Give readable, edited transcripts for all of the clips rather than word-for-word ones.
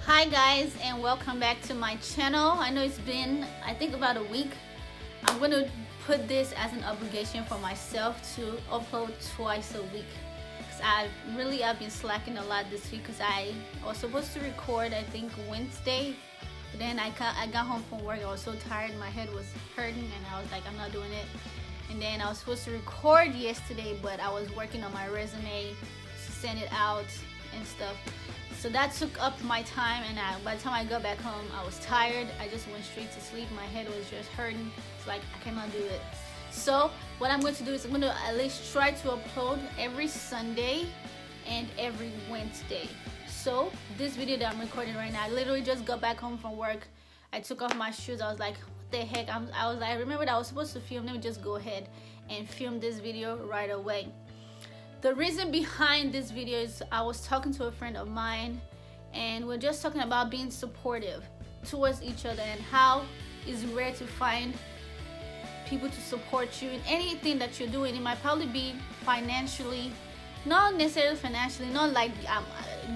Hi guys, and welcome back to my channel. I know it's been, I think, about a week. I'm going to put this as an obligation for myself to upload twice a week, because I've been slacking a lot this week, because I was supposed to record, I think, Wednesday, but then I got home from work. I was so tired, my head was hurting, and I was like, I'm not doing it. And then I was supposed to record yesterday, but I was working on my resume to send it out and stuff. So that took up my time, and by the time I got back home, I was tired. I just went straight to sleep. My head was just hurting. It's like, I cannot do it. So what I'm going to do is I'm going to at least try to upload every Sunday and every Wednesday. So this video that I'm recording right now, I literally just got back home from work. I took off my shoes. I was like, what the heck? I remembered I was supposed to film. Let me just go ahead and film this video right away. The reason behind this video is I was talking to a friend of mine, and we're just talking about being supportive towards each other and how it's rare to find people to support you in anything that you're doing. It might probably be financially, not necessarily financially, not like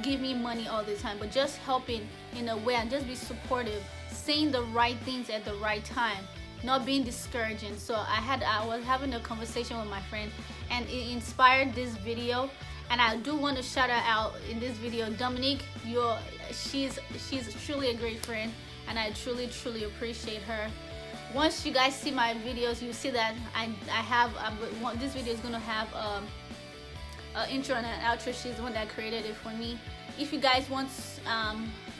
give me money all the time, but just helping in a way and just be supportive, saying the right things at the right time, not being discouraging. So I was having a conversation with my friend, and it inspired this video. And I do want to shout her out in this video. Dominique, she's truly a great friend, and I truly appreciate her. Once you guys see my videos, you see that this video is gonna have an intro and an outro. She's the one that created it for me. If you guys want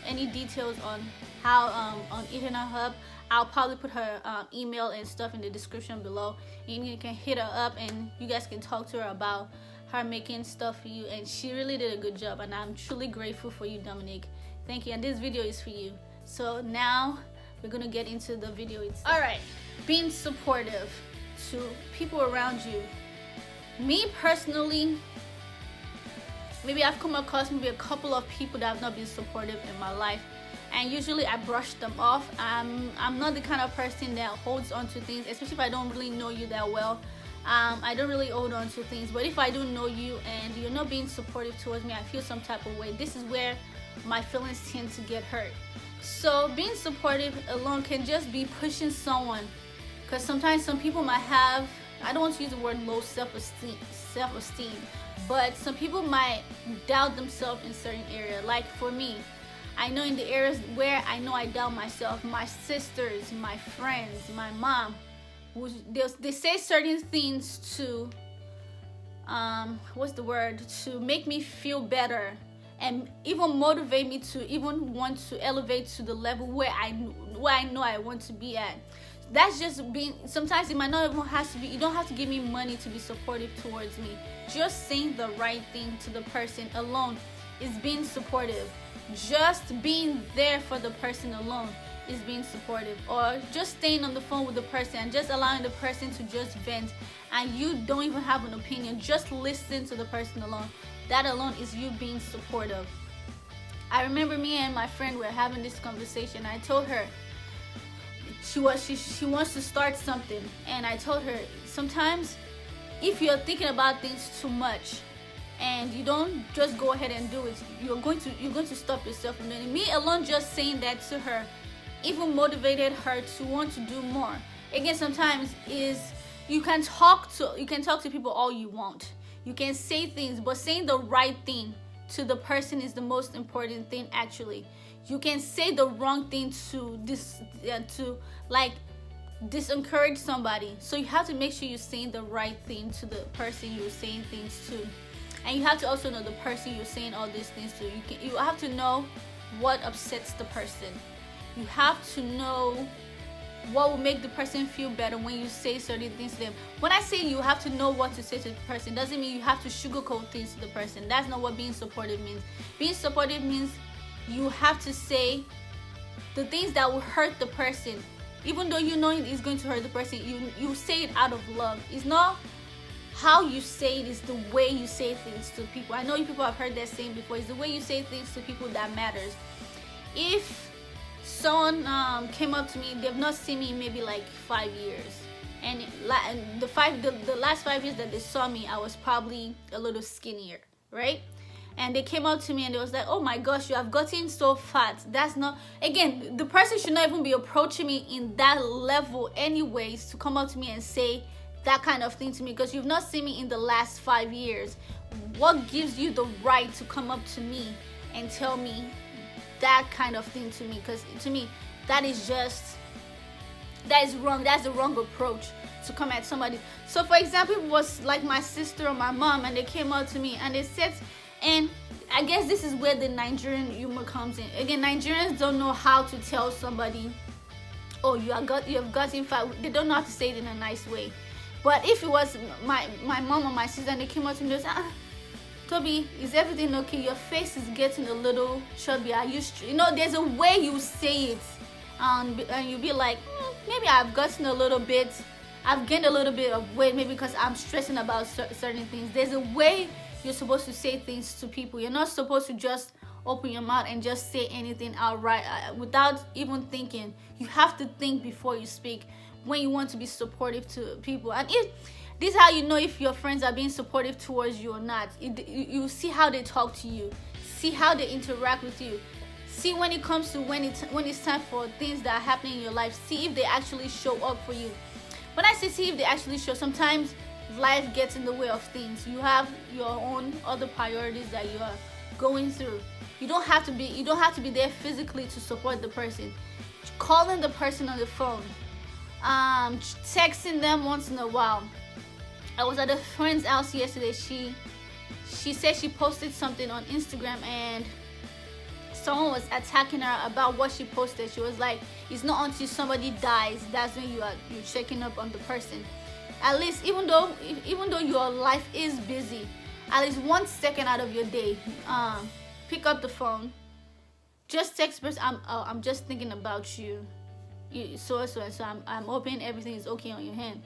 any details on how on Eternal Hub, I'll probably put her email and stuff in the description below, and you can hit her up and you guys can talk to her about her making stuff for you. And she really did a good job, and I'm truly grateful for you, Dominique. Thank you. And this video is for you. So now we're gonna get into the video itself. All right, being supportive to people around you. Me personally, maybe I've come across maybe a couple of people that have not been supportive in my life, and usually I brush them off. I'm not the kind of person that holds on to things, especially if I don't really know you that well. I don't really hold on to things, but if I do know you and you're not being supportive towards me, I feel some type of way. This is where my feelings tend to get hurt. So being supportive alone can just be pushing someone, because sometimes some people might have, I don't want to use the word low self-esteem, but some people might doubt themselves in certain areas. Like for me, I know in the areas where I know I doubt myself, my sisters, my friends, my mom, they say certain things to to make me feel better, and even motivate me to even want to elevate to the level where I know I want to be at. That's just being, sometimes it might not even have to be, you don't have to give me money to be supportive towards me. Just saying the right thing to the person alone is being supportive. Just being there for the person alone is being supportive. Or just staying on the phone with the person and just allowing the person to just vent, and you don't even have an opinion, just listen to the person alone. That alone is you being supportive. I remember me and my friend were having this conversation. I told her she wants to start something, and I told her, sometimes if you're thinking about things too much and you don't just go ahead and do it, you're going to stop yourself from doing it. Me alone just saying that to her even motivated her to want to do more. Again, sometimes is you can talk to people all you want, you can say things, but saying the right thing to the person is the most important thing. Actually, you can say the wrong thing to disencourage somebody. So you have to make sure you're saying the right thing to the person you're saying things to, and you have to also know the person you're saying all these things to. You have to know what upsets the person. You have to know what will make the person feel better when you say certain things to them. When I say you have to know what to say to the person, doesn't mean you have to sugarcoat things to the person. That's not what being supportive means. Being supportive means you have to say the things that will hurt the person, even though you know it's going to hurt the person. You say it out of love. It's not how you say it, is the way you say things to people. I know you people have heard that saying before. It's the way you say things to people that matters. If someone came up to me, they've not seen me in maybe like 5 years, and the last 5 years that they saw me, I was probably a little skinnier, right? and they came up to me and they was like, oh my gosh, you have gotten so fat. That's not, again, the person should not even be approaching me in that level anyways, to come up to me and say that kind of thing to me, because you've not seen me in the last 5 years. What gives you the right to come up to me and tell me that kind of thing to me? Because to me, that is wrong. That's the wrong approach to come at somebody. So for example, it was like my sister or my mom, and they came up to me and they said, and I guess this is where the Nigerian humor comes in. Again, Nigerians don't know how to tell somebody, oh, you have gotten fat. They don't know how to say it in a nice way. But if it was my mom or my sister and they came up to me and they said, Toby, is everything okay? Your face is getting a little chubby. Are you there's a way you say it, and you'll be like, maybe I've gained a little bit of weight, maybe because I'm stressing about certain things. There's a way you're supposed to say things to people. You're not supposed to just open your mouth and just say anything outright without even thinking. You have to think before you speak when you want to be supportive to people. And this is how you know if your friends are being supportive towards you or not. You see how they talk to you, see how they interact with you, see when it comes to when it's time for things that are happening in your life, see if they actually show up for you. When I say see if they actually show, sometimes life gets in the way of things. You have your own other priorities that you are going through. You don't have to be there physically to support the person. Calling the person on the phone, texting them once in a while. I was at a friend's house yesterday. She said she posted something on Instagram and someone was attacking her about what she posted. She was like, it's not until somebody dies that's when you're checking up on the person. At least, even though your life is busy, at least 1 second out of your day, pick up the phone, just text person, I'm just thinking about you, so I'm hoping everything is okay on your hand.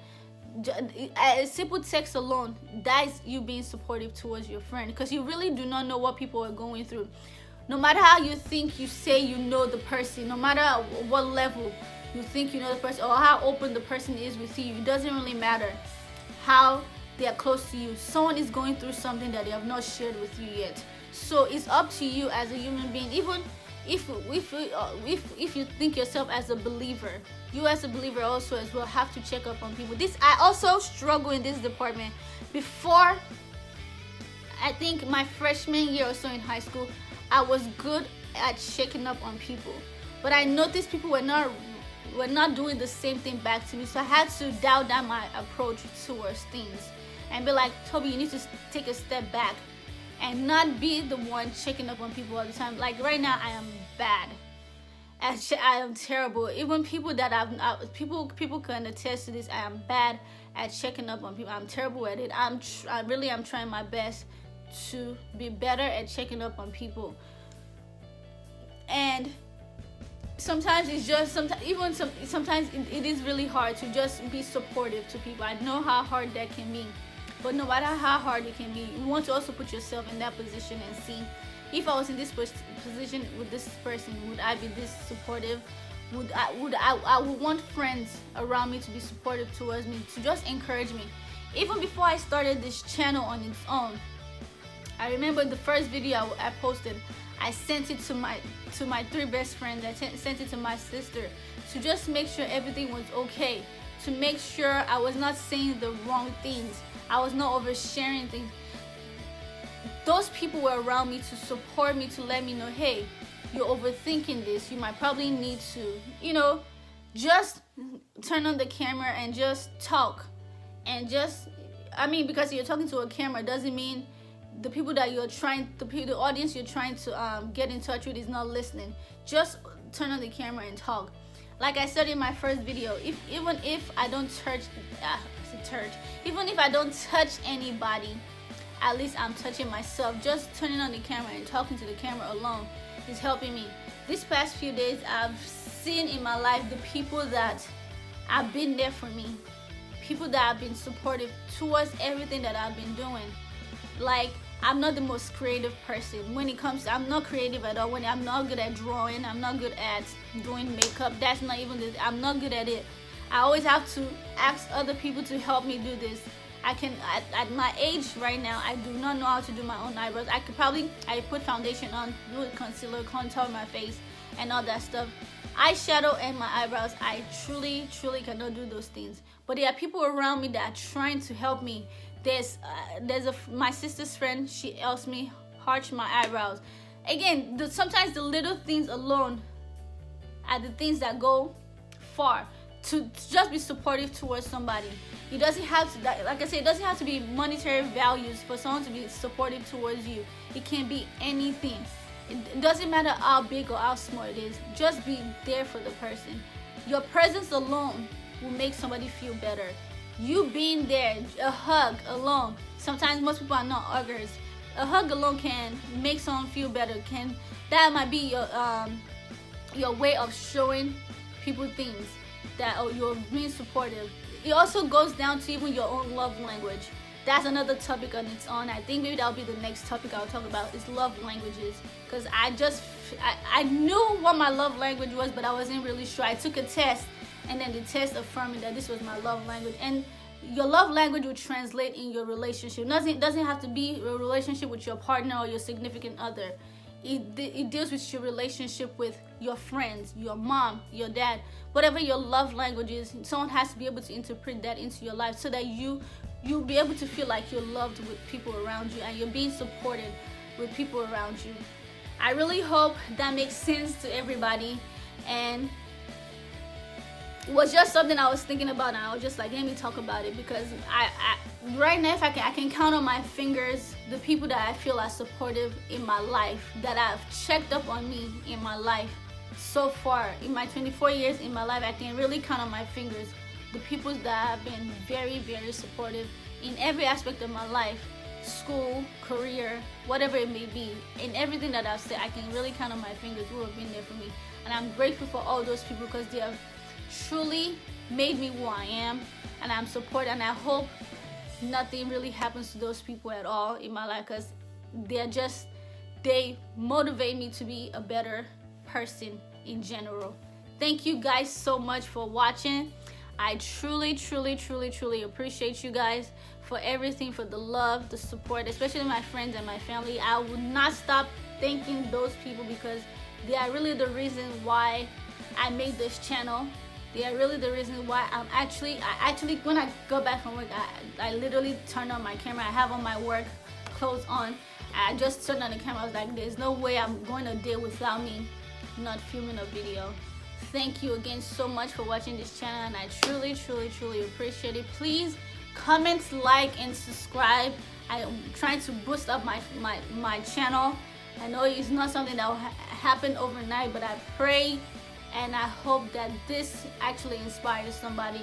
A simple text alone, that's you being supportive towards your friend, because you really do not know what people are going through. No matter how you think you say you know the person, no matter what level you think you know the person or how open the person is with you, it doesn't really matter how they are close to you. Someone is going through something that they have not shared with you yet. So it's up to you as a human being. Even if you think yourself as a believer, you as a believer also as well have to check up on people. I also struggle in this department. Before, I think my freshman year or so in high school, I was good at checking up on people, but I noticed people were not doing the same thing back to me. So I had to dial down my approach towards things and be like, Toby, you need to take a step back and not be the one checking up on people all the time. Like right now, I am bad. I am terrible. Even people that people can attest to this. I am bad at checking up on people. I'm terrible at it. I'm trying my best to be better at checking up on people. And sometimes it's just sometimes it is really hard to just be supportive to people. I know how hard that can be, but no matter how hard it can be, you want to also put yourself in that position and see, if I was in this position with this person, would I be this supportive? I would want friends around me to be supportive towards me, to just encourage me. Even before I started this channel on its own, I remember the first video I posted, I sent it to my 3 best friends. I sent it to my sister to just make sure everything was okay, to make sure I was not saying the wrong things, I was not oversharing things. Those people were around me to support me, to let me know, hey, you're overthinking this. You might probably need to, just turn on the camera and just talk. And because you're talking to a camera doesn't mean the people that the audience you're trying to get in touch with is not listening. Just turn on the camera and talk. Like I said in my first video, even if I don't touch anybody, at least I'm touching myself. Just turning on the camera and talking to the camera alone is helping me. These past few days, I've seen in my life the people that have been there for me, people that have been supportive towards everything that I've been doing. Like, I'm not the most creative person. When it comes to, I'm not creative at all. I'm not good at drawing. I'm not good at doing makeup. That's not even I'm not good at it. I always have to ask other people to help me do this. at my age right now, I do not know how to do my own eyebrows. I put foundation on, do concealer, contour my face, and all that stuff. Eyeshadow and my eyebrows, I truly cannot do those things. But there are people around me that are trying to help me. There's my sister's friend. She helps me arch my eyebrows. Again, sometimes the little things alone are the things that go far to just be supportive towards somebody. It doesn't have to, like I said, it doesn't have to be monetary values for someone to be supportive towards you. It can be anything. It doesn't matter how big or how small it is. Just be there for the person. Your presence alone will make somebody feel better. You being there, a hug alone. Sometimes most people are not huggers. A hug alone can make someone feel better. That might be your way of showing people things that you're being supportive. It also goes down to even your own love language. That's another topic on its own. I think maybe that'll be the next topic I'll talk about is love languages, because I knew what my love language was, but I wasn't really sure. I took a test, and then the test affirmed that this was my love language. And your love language will translate in your relationship. It doesn't have to be a relationship with your partner or your significant other. It deals with your relationship with your friends, your mom, your dad, whatever your love language is. Someone has to be able to interpret that into your life so that you'll be able to feel like you're loved with people around you and you're being supported with people around you. I really hope that makes sense to everybody, and it was just something I was thinking about, and I was just like, let me talk about it, because I right now, if I can count on my fingers the people that I feel are supportive in my life, that have checked up on me in my life so far. In my 24 years in my life, I can really count on my fingers the people that have been very supportive in every aspect of my life, school, career, whatever it may be. In everything that I've said, I can really count on my fingers who have been there for me, and I'm grateful for all those people, because they have truly made me who I am, and I'm supported. And I hope nothing really happens to those people at all in my life, because they motivate me to be a better person in general. Thank you guys so much for watching. I truly appreciate you guys for everything, for the love, the support, especially my friends and my family. I will not stop thanking those people, because they are really the reason why I made this channel. They are really the reason why I actually when I go back from work, I literally turn on my camera. I have on my work clothes on. I just turned on the camera. I was like, there's no way I'm going a day without me not filming a video. Thank you again so much for watching this channel, and I truly appreciate it. Please comment, like, and subscribe. I'm trying to boost up my channel. I know it's not something that will happen overnight, but I pray and I hope that this actually inspires somebody,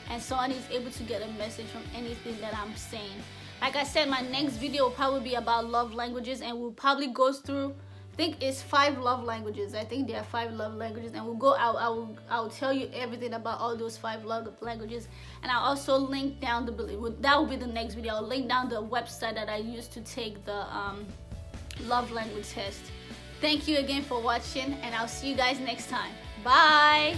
and someone is able to get a message from anything that I'm saying. Like I said, my next video will probably be about love languages, and we'll probably go through, I think it's 5 love languages. I think there are 5 love languages, and I'll tell you everything about all those 5 love languages. And I'll also link down that will be the next video. I'll link down the website that I used to take the love language test. Thank you again for watching, and I'll see you guys next time. Bye.